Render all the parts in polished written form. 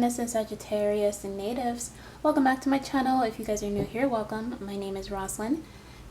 Venus and Sagittarius and natives. Welcome back to my channel. If you guys are new here, welcome. My name is Roslyn,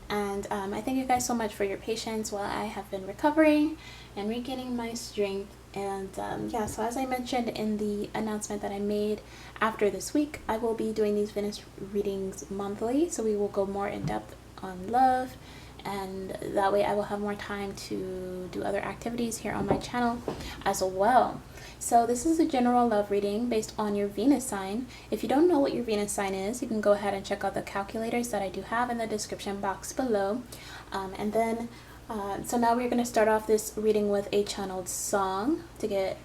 and I thank you guys so much for your patience while I have been recovering and regaining my strength. And yeah, so as I mentioned in the announcement that I made, after this week I will be doing these Venus readings monthly, so we will go more in depth on love, and that way I will have more time to do other activities here on my channel as well. So this is a general love reading based on your Venus sign. If you don't know what your Venus sign is, you can go ahead and check out the calculators that I do have in the description box below. And then so now we're going to start off this reading with a channeled song to get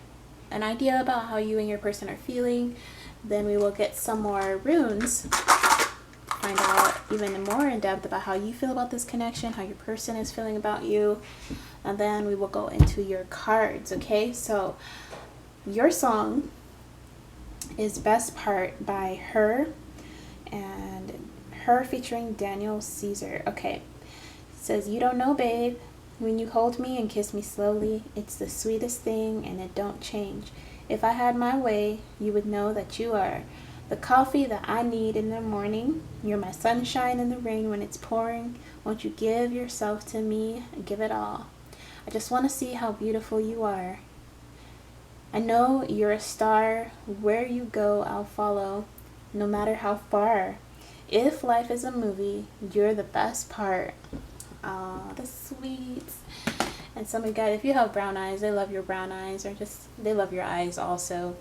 an idea about how you and your person are feeling. Then we will get some more runes, find out even more in depth about how you feel about this connection, how your person is feeling about you, and then we will go into your cards. Okay, so your song is Best Part by Her, and Her featuring Daniel Caesar. Okay, it says, you don't know, babe, when you hold me and kiss me slowly, it's the sweetest thing and it don't change. If I had my way, you would know that you are the coffee that I need in the morning. You're my sunshine in the rain when it's pouring. Won't you give yourself to me and give it all? I just want to see how beautiful you are. I know you're a star. Where you go, I'll follow, no matter how far. If life is a movie, you're the best part. Oh, that's sweet. And some of you guys, if you have brown eyes, they love your brown eyes, or just they love your eyes also.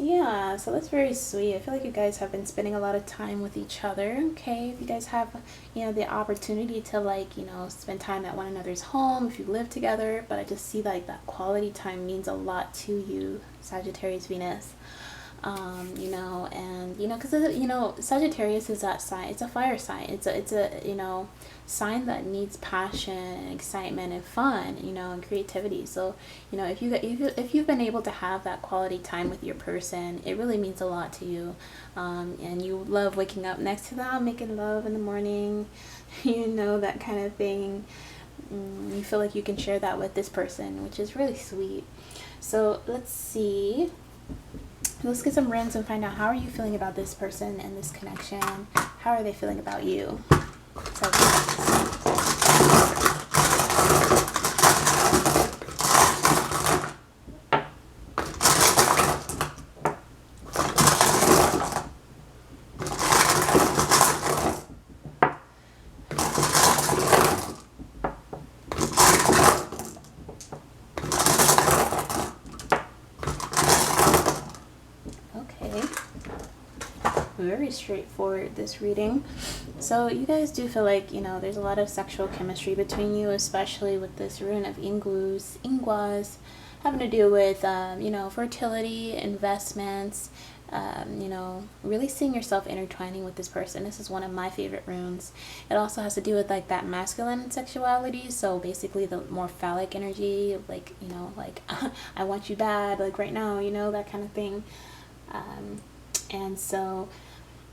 Yeah, so that's very sweet. I feel like you guys have been spending a lot of time with each other. Okay, if you guys have, you know, the opportunity to, like, you know, spend time at one another's home if you live together, but I just see like that quality time means a lot to you, Sagittarius Venus. You know, and you know, because you know, Sagittarius is that sign. It's a fire sign. It's a you know, sign that needs passion and excitement and fun, you know, and creativity. So you know, if you've been able to have that quality time with your person, it really means a lot to you. And you love waking up next to them, making love in the morning, you know, that kind of thing. You feel like you can share that with this person, which is really sweet. So let's see. Let's get some runes and find out, how are you feeling about this person and this connection? How are they feeling about you? So, very straightforward, this reading. So you guys do feel like, you know, there's a lot of sexual chemistry between you, especially with this rune of Inguas, having to do with you know, fertility, investments, you know, really seeing yourself intertwining with this person. This is one of my favorite runes. It also has to do with like that masculine sexuality, so basically the more phallic energy, like, you know, like I want you bad, like right now, you know, that kind of thing. And so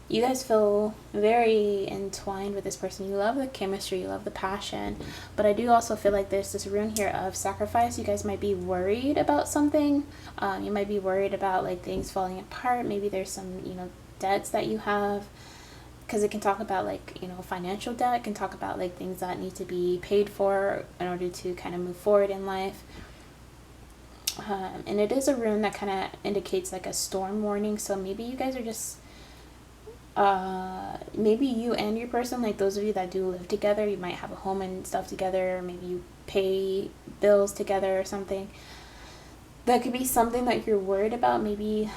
you guys feel very entwined with this person. You love the chemistry, you love the passion, but I do also feel like there's this rune here of sacrifice. You guys might be worried about something. You might be worried about like things falling apart. Maybe there's some, you know, debts that you have, because it can talk about like, you know, financial debt. It can talk about like things that need to be paid for in order to kind of move forward in life. And it is a rune that kind of indicates like a storm warning. So maybe you guys are just maybe you and your person, like those of you that do live together, you might have a home and stuff together, or maybe you pay bills together or something. That could be something that you're worried about, maybe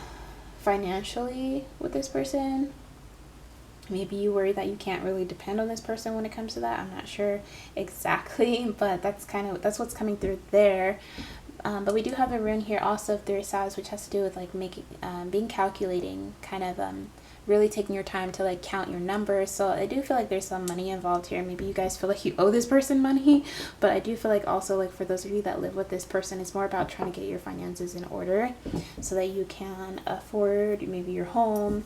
financially with this person. Maybe you worry that you can't really depend on this person when it comes to that. I'm not sure exactly, but that's what's coming through there. But we do have a rune here also of Sagittarius, which has to do with like making, being calculating, kind of really taking your time to like count your numbers. So I do feel like there's some money involved here. Maybe you guys feel like you owe this person money, but I do feel like also, like, for those of you that live with this person, it's more about trying to get your finances in order so that you can afford maybe your home.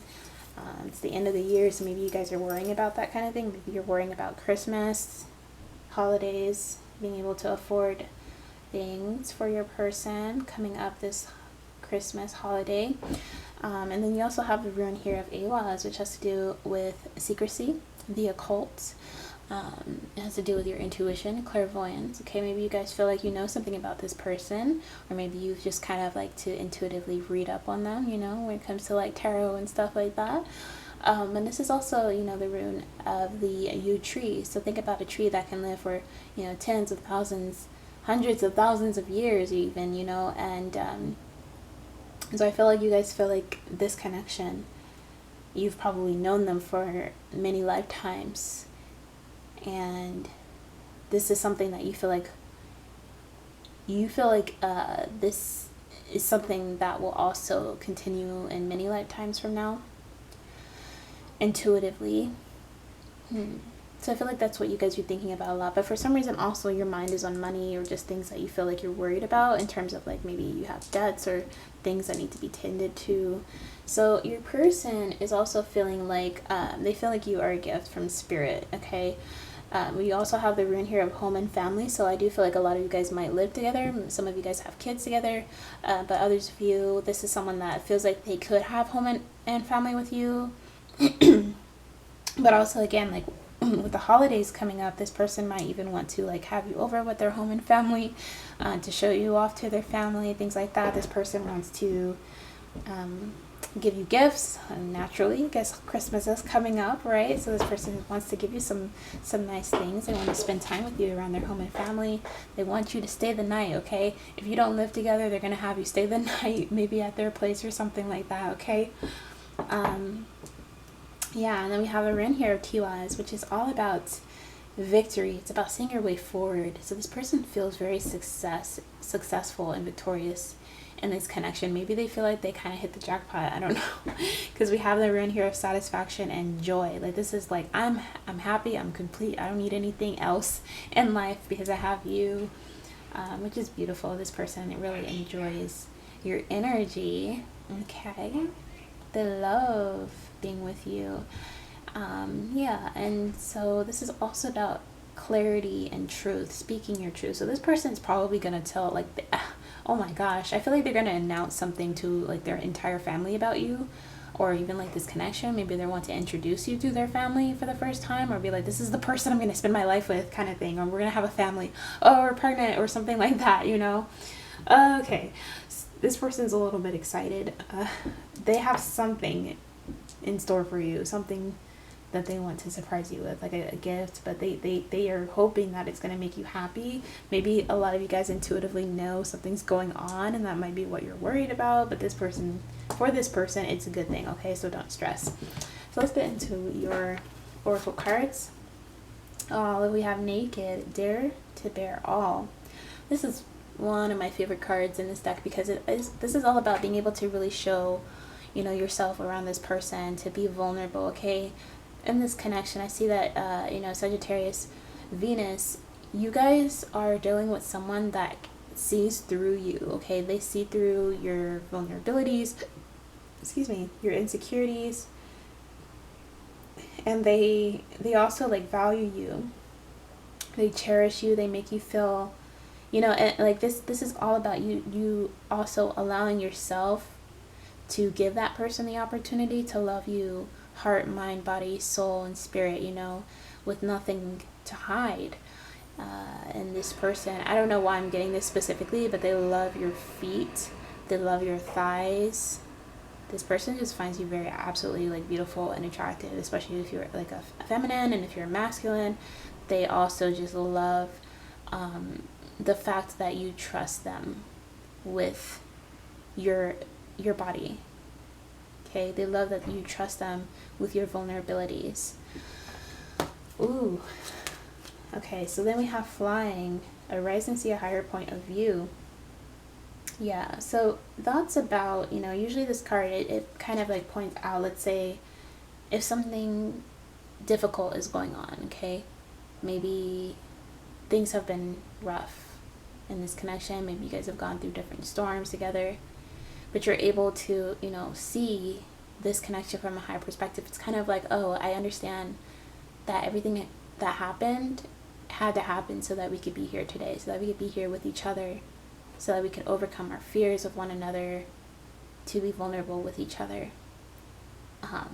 It's the end of the year, so maybe you guys are worrying about that kind of thing. Maybe you're worrying about Christmas, holidays, being able to afford things for your person coming up this Christmas holiday. And then you also have the rune here of Awaz, which has to do with secrecy, the occult. It has to do with your intuition, clairvoyance. Okay, maybe you guys feel like you know something about this person, or maybe you just kind of like to intuitively read up on them, you know, when it comes to like tarot and stuff like that. And this is also, you know, the rune of the yew tree. So think about a tree that can live for, you know, tens of thousands, hundreds of thousands of years even, you know. And so I feel like you guys feel like this connection, you've probably known them for many lifetimes. And this is something that you feel like this is something that will also continue in many lifetimes from now, intuitively. So I feel like that's what you guys are thinking about a lot. But for some reason also your mind is on money, or just things that you feel like you're worried about, in terms of like maybe you have debts or things that need to be tended to. So your person is also feeling like they feel like you are a gift from spirit. Okay. We also have the rune here of home and family. So I do feel like a lot of you guys might live together. Some of you guys have kids together. But others of you, this is someone that feels like they could have home and family with you. But also, again, like with the holidays coming up, this person might even want to like have you over with their home and family, to show you off to their family, things like that. This person wants to give you gifts. Naturally, I guess Christmas is coming up, right? So this person wants to give you some nice things. They want to spend time with you around their home and family. They want you to stay the night. Okay, if you don't live together, they're gonna have you stay the night, maybe at their place or something like that. Okay. Yeah, and then we have a rune here of Tiwaz, which is all about victory. It's about seeing your way forward. So this person feels very successful and victorious in this connection. Maybe they feel like they kind of hit the jackpot. I don't know, because we have the rune here of satisfaction and joy. Like this is like, I'm happy, I'm complete, I don't need anything else in life because I have you, which is beautiful. This person really enjoys your energy. Okay, they love being with you. Yeah, and so this is also about clarity and truth, speaking your truth. So this person's probably gonna tell like oh my gosh, I feel like they're gonna announce something to like their entire family about you, or even like this connection. Maybe they want to introduce you to their family for the first time, or be like, this is the person I'm gonna spend my life with, kind of thing, or we're gonna have a family, oh, we're pregnant, or something like that, you know. Okay, this person's a little bit excited. They have something in store for you, something that they want to surprise you with, like a gift, but they are hoping that it's going to make you happy. Maybe a lot of you guys intuitively know something's going on, and that might be what you're worried about, but for this person it's a good thing. Okay, so don't stress. So let's get into your oracle cards. We have Naked, Dare to Bear All. This is one of my favorite cards in this deck, because this is all about being able to really show, you know, yourself around this person, to be vulnerable. Okay, in this connection, I see that you know, Sagittarius Venus, you guys are dealing with someone that sees through you. Okay, they see through your vulnerabilities, excuse me, your insecurities, and they also like value you. They cherish you. They make you feel, you know, and like this is all about you also allowing yourself to give that person the opportunity to love you, heart, mind, body, soul, and spirit, you know, with nothing to hide. And this person, I don't know why I'm getting this specifically, but they love your feet, they love your thighs. This person just finds you very absolutely like beautiful and attractive, especially if you're like a feminine, and if you're masculine, they also just love the fact that you trust them with your body. Okay, they love that you trust them with your vulnerabilities. Ooh. Okay, so then we have Flying, Arise and See a Higher Point of View. Yeah, so that's about, you know, usually this card, it kind of like points out, let's say, if something difficult is going on, okay? Maybe things have been rough in this connection. Maybe you guys have gone through different storms together, but you're able to, you know, see this connection from a higher perspective. It's kind of like, oh, I understand that everything that happened had to happen so that we could be here today, so that we could be here with each other, so that we could overcome our fears of one another, to be vulnerable with each other.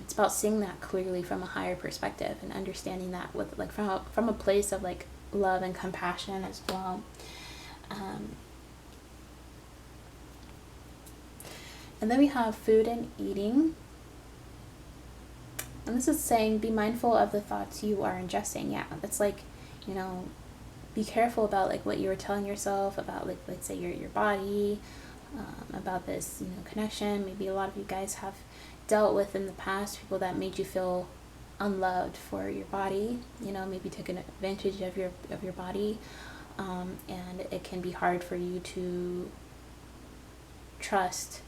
It's about seeing that clearly from a higher perspective and understanding that with like from a place of like love and compassion as well. And then we have food and eating. And this is saying be mindful of the thoughts you are ingesting. Yeah, that's like, you know, be careful about like what you were telling yourself about, like, let's say your body, about this, you know, connection. Maybe a lot of you guys have dealt with in the past people that made you feel unloved for your body, you know, maybe taking advantage of your body, and it can be hard for you to trust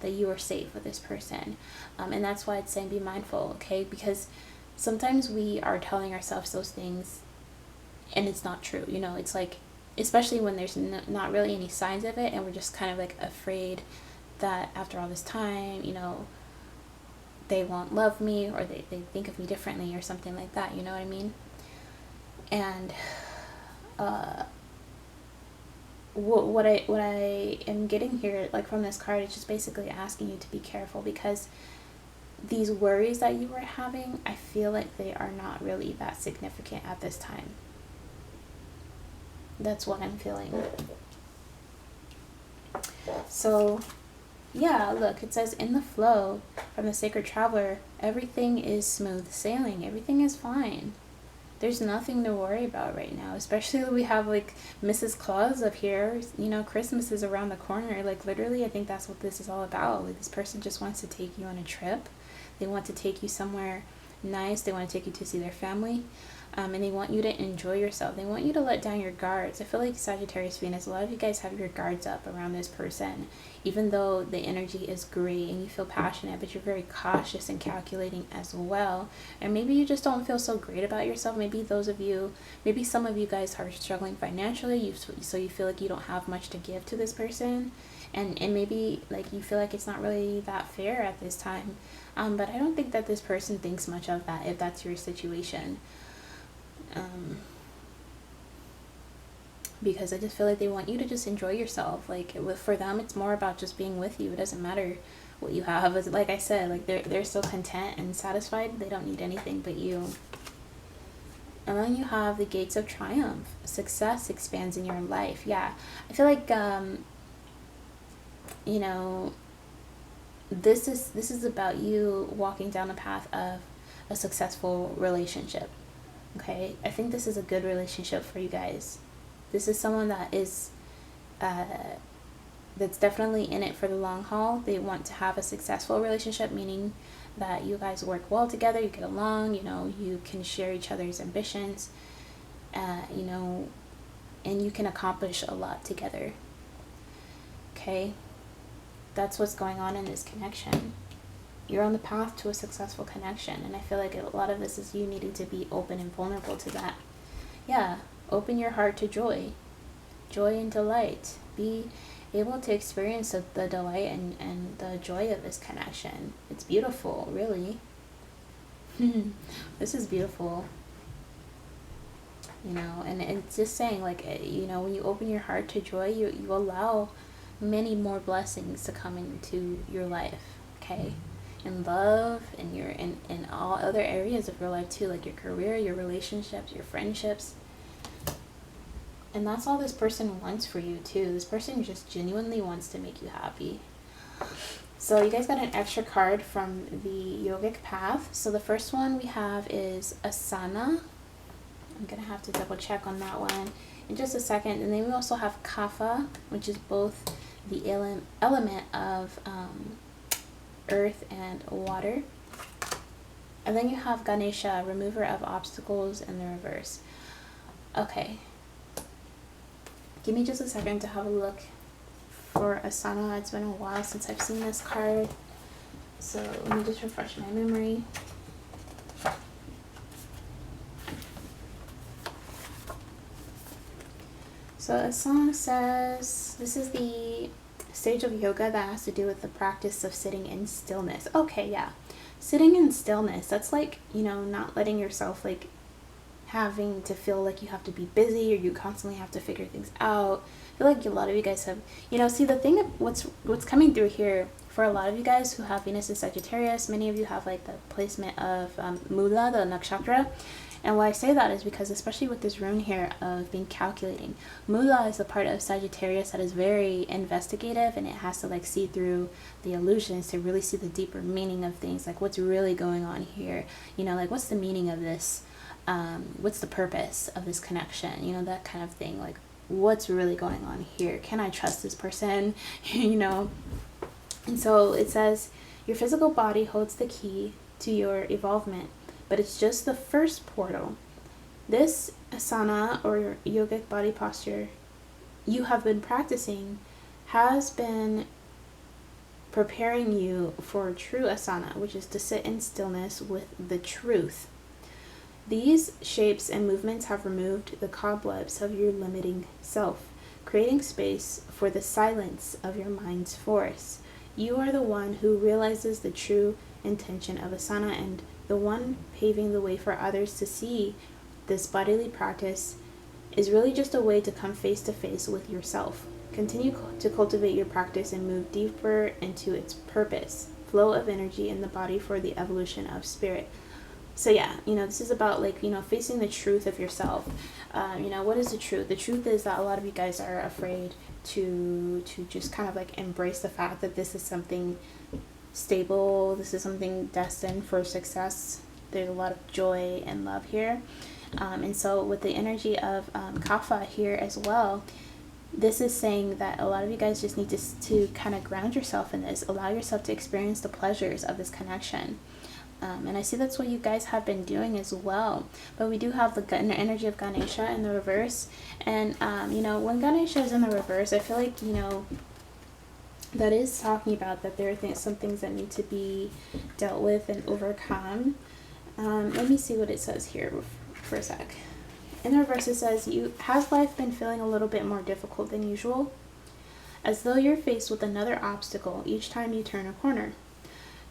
that you are safe with this person, and that's why it's saying be mindful, okay? Because sometimes we are telling ourselves those things and it's not true, you know. It's like, especially when there's not really any signs of it, and we're just kind of like afraid that after all this time, you know, they won't love me, or they think of me differently or something like that, you know what I mean? And what I am getting here, like from this card, is just basically asking you to be careful, because these worries that you were having, I feel like they are not really that significant at this time. That's what I'm feeling. So yeah, look, it says in the flow from the Sacred Traveler, everything is smooth sailing, everything is fine. There's nothing to worry about right now, especially we have like Mrs. Claus up here, you know, Christmas is around the corner. Like literally, I think that's what this is all about. Like this person just wants to take you on a trip. They want to take you somewhere nice. They want to take you to see their family. And they want you to enjoy yourself. They want you to let down your guards. I feel like Sagittarius Venus, a lot of you guys have your guards up around this person, even though the energy is great and you feel passionate, but you're very cautious and calculating as well. And maybe you just don't feel so great about yourself. Maybe maybe some of you guys are struggling financially, so you feel like you don't have much to give to this person. And maybe like you feel like it's not really that fair at this time. But I don't think that this person thinks much of that if that's your situation. Because I just feel like they want you to just enjoy yourself. Like for them, it's more about just being with you. It doesn't matter what you have. Like I said, like they're so content and satisfied. They don't need anything but you. And then you have the Gates of Triumph. Success expands in your life. Yeah, I feel like you know, this is about you walking down the path of a successful relationship. Okay, I think this is a good relationship for you guys. This is someone that is that's definitely in it for the long haul. They want to have a successful relationship, meaning that you guys work well together, you get along, you know, you can share each other's ambitions, you know, and you can accomplish a lot together. Okay, that's what's going on in this connection. You're on the path to a successful connection, and I feel like a lot of this is you needing to be open and vulnerable to that. Yeah, open your heart to joy and delight. Be able to experience the delight and the joy of this connection. It's beautiful, really. This is beautiful. You know, and it's just saying, like, you know, when you open your heart to joy, you allow many more blessings to come into your life, okay? In love, and in all other areas of your life too, like your career, your relationships, your friendships. And that's all this person wants for you too. This person just genuinely wants to make you happy. So you guys got an extra card from the yogic path. So the first one we have is Asana. I'm gonna have to double check on that one in just a second. And then we also have Kapha, which is both the element of earth and water. And then you have Ganesha, remover of obstacles, in the reverse. Okay, give me just a second to have a look for Asana. It's been a while since I've seen this card, so let me just refresh my memory. So Asana says this is the stage of yoga that has to do with the practice of sitting in stillness. Okay, yeah, sitting in stillness. That's like, you know, not letting yourself like having to feel like you have to be busy or you constantly have to figure things out. I feel like a lot of you guys have, you know, see the thing, what's coming through here for a lot of you guys who have Venus in Sagittarius, many of you have like the placement of Mula, the nakshatra. And why I say that is because, especially with this rune here of being calculating, Mula is a part of Sagittarius that is very investigative, and it has to like see through the illusions to really see the deeper meaning of things, like what's really going on here, you know, like what's the meaning of this, what's the purpose of this connection, you know, that kind of thing, like what's really going on here, can I trust this person, you know. And so it says your physical body holds the key to your evolvement, but it's just the first portal. This asana or yogic body posture you have been practicing has been preparing you for true asana, which is to sit in stillness with the truth. These shapes and movements have removed the cobwebs of your limiting self, creating space for the silence of your mind's force. You are the one who realizes the true intention of asana, and the one paving the way for others to see this bodily practice is really just a way to come face to face with yourself. Continue to cultivate your practice and move deeper into its purpose, flow of energy in the body for the evolution of spirit. So yeah, you know, this is about like, you know, facing the truth of yourself. You know, what is the truth? The truth is that a lot of you guys are afraid to just kind of like embrace the fact that this is something stable, this is something destined for success. There's a lot of joy and love here, and so with the energy of Kapha here as well, this is saying that a lot of you guys just need to kind of ground yourself in this, allow yourself to experience the pleasures of this connection. And I see that's what you guys have been doing as well. But we do have the energy of Ganesha in the reverse, and you know, when Ganesha is in the reverse, I feel like, you know, that is talking about that there are some things that need to be dealt with and overcome. Let me see what it says here for a sec. In the reverse it says, has life been feeling a little bit more difficult than usual? As though you're faced with another obstacle each time you turn a corner.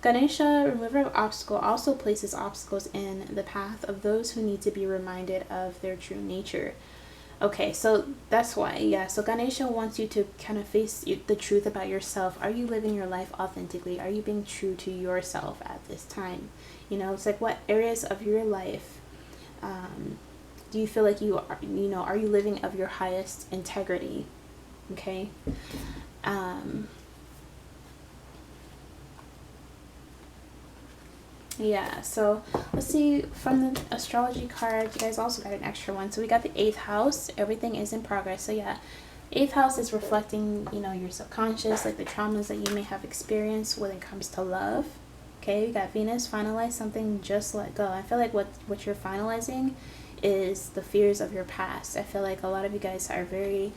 Ganesha, remover of obstacle, also places obstacles in the path of those who need to be reminded of their true nature. Okay, so that's why, yeah, so Ganesha wants you to kind of face the truth about yourself. Are you living your life authentically? Are you being true to yourself at this time? You know, it's like, what areas of your life do you feel like you are, you know, are you living of your highest integrity? Okay. Yeah, so let's see, from the astrology card, you guys also got an extra one. So we got the 8th house. Everything is in progress. So yeah, 8th house is reflecting, you know, your subconscious, like the traumas that you may have experienced when it comes to love. Okay, you got Venus, finalize something, just let go. I feel like what you're finalizing is the fears of your past. I feel like a lot of you guys are very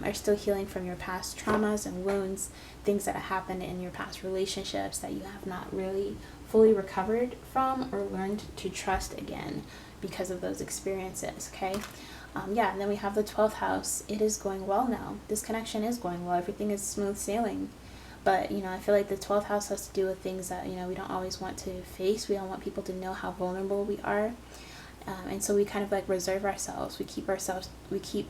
are still healing from your past traumas and wounds, things that have happened in your past relationships that you have not really fully recovered from or learned to trust again because of those experiences. Okay, yeah, and then we have the 12th house. It is going well now. This connection is going well. Everything is smooth sailing. But, you know, I feel like the 12th house has to do with things that, you know, we don't always want to face. We don't want people to know how vulnerable we are. And so we kind of like reserve ourselves. We keep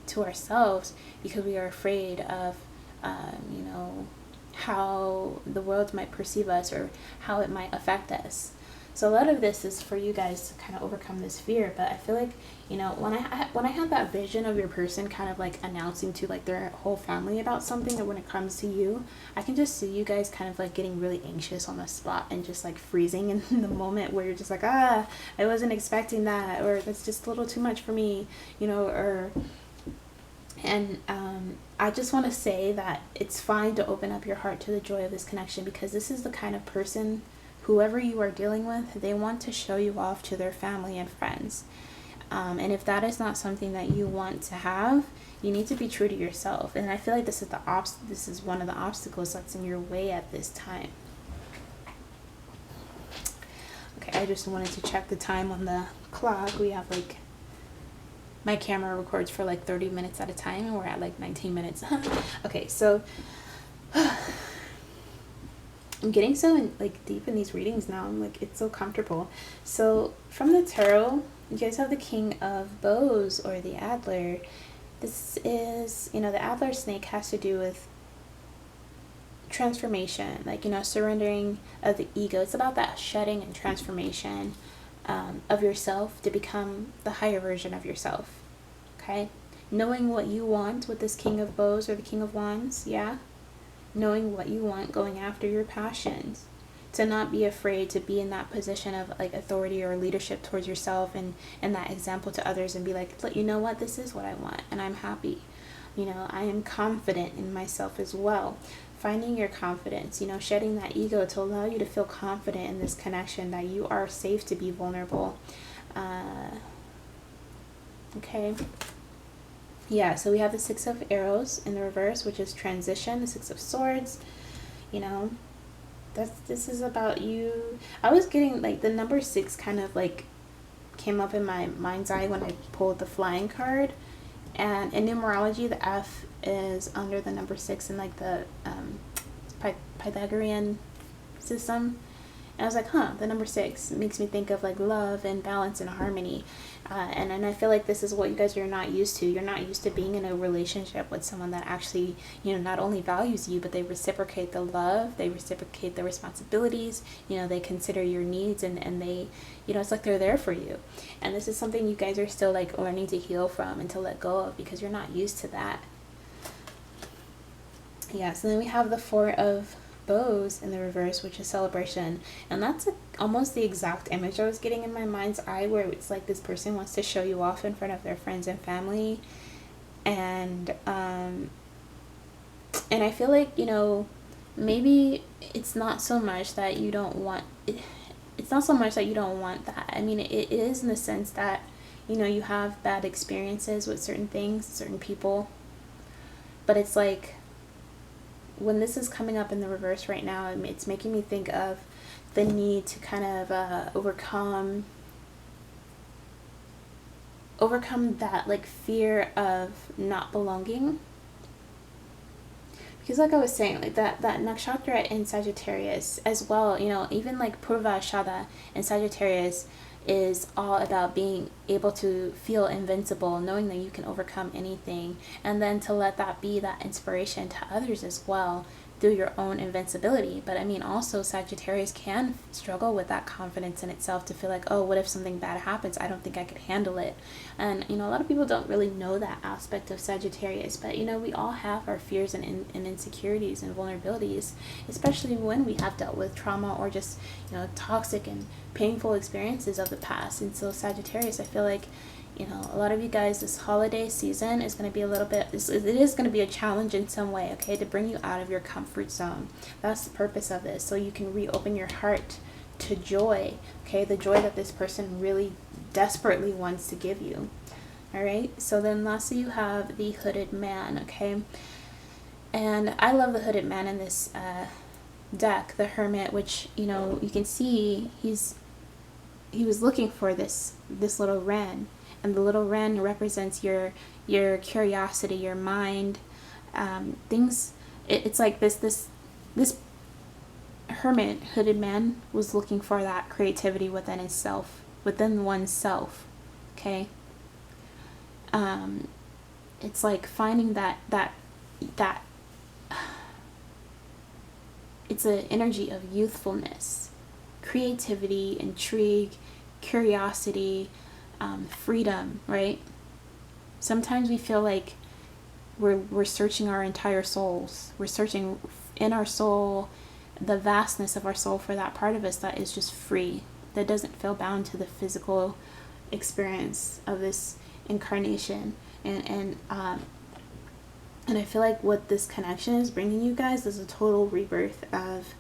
to ourselves because we are afraid of, you know, how the world might perceive us or how it might affect us. So a lot of this is for you guys to kind of overcome this fear. But I feel like, you know, when I had that vision of your person kind of like announcing to like their whole family about something, that when it comes to you, I can just see you guys kind of like getting really anxious on the spot and just like freezing in the moment where you're just like, I wasn't expecting that, or that's just a little too much for me, you know, and I just want to say that it's fine to open up your heart to the joy of this connection, because this is the kind of person, whoever you are dealing with, they want to show you off to their family and friends. And if that is not something that you want to have, you need to be true to yourself. And I feel like this is one of the obstacles that's in your way at this time. Okay, I just wanted to check the time on the clock. We have like, my camera records for like 30 minutes at a time, and we're at like 19 minutes. Okay, so I'm getting so like deep in these readings now. I'm like, it's so comfortable. So from the tarot, you guys have the King of Bows, or the Adler. This is, you know, the antler snake has to do with transformation, like, you know, surrendering of the ego. It's about that shedding and transformation of yourself to become the higher version of yourself. Okay, knowing what you want with this King of Bows or the King of Wands. Yeah, knowing what you want, going after your passions, to not be afraid to be in that position of like authority or leadership towards yourself, and that example to others, and be like, you know what, this is what I want and I'm happy. You know, I am confident in myself as well. Finding your confidence, you know, shedding that ego to allow you to feel confident in this connection, that you are safe to be vulnerable. Okay. Yeah, so we have the Six of Arrows in the reverse, which is transition, the Six of Swords, you know. This is about you. I was getting like the number 6 kind of like came up in my mind's eye when I pulled the Flying card. And in numerology, the F is under the number 6 in like the Pythagorean system. And I was like, the number 6 makes me think of like love and balance and harmony. And I feel like this is what you guys are not used to. You're not used to being in a relationship with someone that actually, you know, not only values you, but they reciprocate the love, they reciprocate the responsibilities, you know, they consider your needs, and they, you know, it's like they're there for you. And this is something you guys are still like learning to heal from and to let go of, because you're not used to that. Yeah, so then we have the Four of Bows in the reverse, which is celebration, and that's almost the exact image I was getting in my mind's eye, where it's like this person wants to show you off in front of their friends and family, and I feel like, you know, maybe it's not so much that you don't want it's not so much that you don't want that. I mean, it is in the sense that, you know, you have bad experiences with certain things, certain people, but it's like, when this is coming up in the reverse right now, it's making me think of the need to kind of overcome that like fear of not belonging. Because like I was saying, like that nakshatra in Sagittarius as well, you know, even like Purva Shada in Sagittarius is all about being able to feel invincible, knowing that you can overcome anything, and then to let that be that inspiration to others as well through your own invincibility. But I mean, also Sagittarius can struggle with that confidence in itself, to feel like, oh, what if something bad happens? I don't think I could handle it. And, you know, a lot of people don't really know that aspect of Sagittarius, but, you know, we all have our fears and insecurities and vulnerabilities, especially when we have dealt with trauma or just, you know, toxic and painful experiences of the past. And so Sagittarius, I feel like, you know, a lot of you guys, this holiday season is going to be a little bit, it is going to be a challenge in some way, okay, to bring you out of your comfort zone. That's the purpose of this, so you can reopen your heart to joy, okay, the joy that this person really desperately wants to give you. All right, so then lastly you have the Hooded Man, okay, and I love the Hooded Man in this deck, the Hermit, which, you know, you can see he was looking for this little wren. And the little wren represents your curiosity, your mind, things. It's like this hermit, hooded man, was looking for that creativity within himself, within oneself. Okay. It's like finding that it's an energy of youthfulness, creativity, intrigue, curiosity, freedom, right? Sometimes we feel like we're searching our entire souls. We're searching in our soul, the vastness of our soul, for that part of us that is just free, that doesn't feel bound to the physical experience of this incarnation. And I feel like what this connection is bringing you guys is a total rebirth of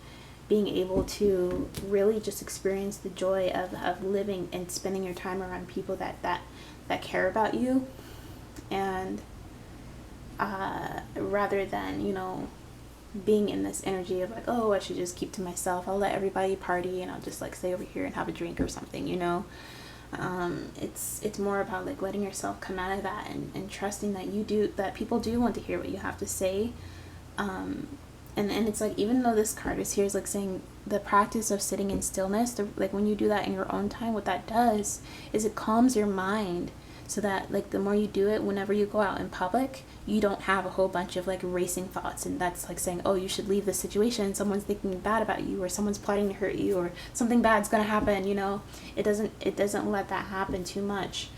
being able to really just experience the joy of living and spending your time around people that care about you, and rather than, you know, being in this energy of like, oh, I should just keep to myself, I'll let everybody party and I'll just like stay over here and have a drink or something, you know. It's more about like letting yourself come out of that and trusting that people do want to hear what you have to say. And it's like, even though this card is here is like saying the practice of sitting in stillness, like when you do that in your own time, what that does is it calms your mind so that like the more you do it, whenever you go out in public, you don't have a whole bunch of like racing thoughts, and that's like saying, oh, you should leave this situation, someone's thinking bad about you, or someone's plotting to hurt you, or something bad's gonna happen, you know. It doesn't let that happen too much.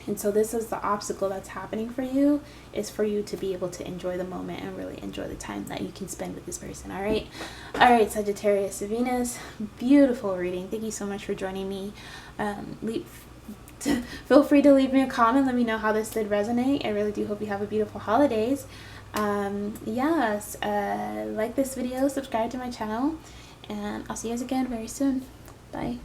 And so this is the obstacle that's happening for you, is for you to be able to enjoy the moment and really enjoy the time that you can spend with this person. All right, Sagittarius Venus, beautiful reading. Thank you so much for joining me. Feel free to leave me a comment. Let me know how this did resonate. I really do hope you have a beautiful holidays. Yes, like this video, subscribe to my channel, and I'll see you guys again very soon. Bye.